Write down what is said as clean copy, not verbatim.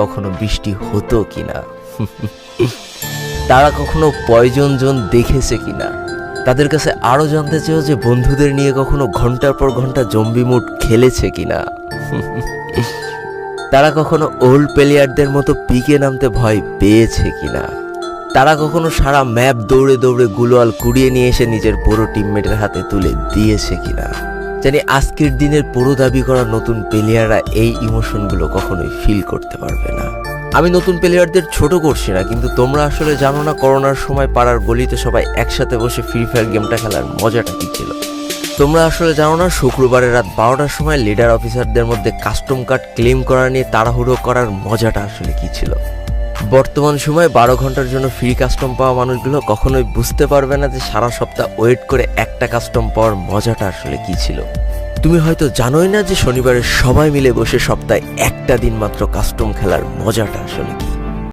কখনো বৃষ্টি হতো কিনা, তারা কখনো পয়জন জোন দেখেছে কিনা, তাদের কাছে আরো জানতে চেয়েও যে বন্ধুদের নিয়ে কখনো ঘন্টার পর ঘন্টা জম্বি মুড খেলেছে কিনা, তারা কখনো ওল্ড প্লেয়ারদের মতো পিকে নামতে ভয় পেয়েছে কিনা, তারা কখনো সারা ম্যাপ দৌড়ে দৌড়ে গুলোয়াল কুড়িয়ে নিয়ে এসে নিজের পুরো টিমমেটের হাতে তুলে দিয়েছে কিনা। জানি আজকের দিনের পুরো দাবি করা নতুন প্লেয়াররা এই ইমোশনগুলো কখনোই ফিল করতে পারবে না। আমি নতুন প্লেয়ারদের ছোট করছি না, কিন্তু তোমরা আসলে জানো না করোনার সময় পাড়ার গলিতে সবাই একসাথে বসে ফ্রি ফায়ার গেমটা খেলার মজাটা কি ছিল। তোমরা আসলে জানো না শুক্রবারের রাত 12টার সময় লিডার অফিসারদের মধ্যে কাস্টম কার্ড ক্লেম করা নিয়ে তাড়াহুড়ো করার মজাটা আসলে কি ছিল। বর্তমান সময়ে 12 ঘন্টার জন্য ফ্রি কাস্টম পাওয়া মানুষগুলো কখনোই বুঝতে পারবে না যে সারা সপ্তাহ ওয়েট করে একটা কাস্টম পাওয়ার মজাটা আসলে কি ছিল। তুমি হয়তো জানোই না যে শনিবারে সবাই মিলে বসে সপ্তাহে একটা দিন মাত্র কাস্টম খেলার মজাটা আসলে কি।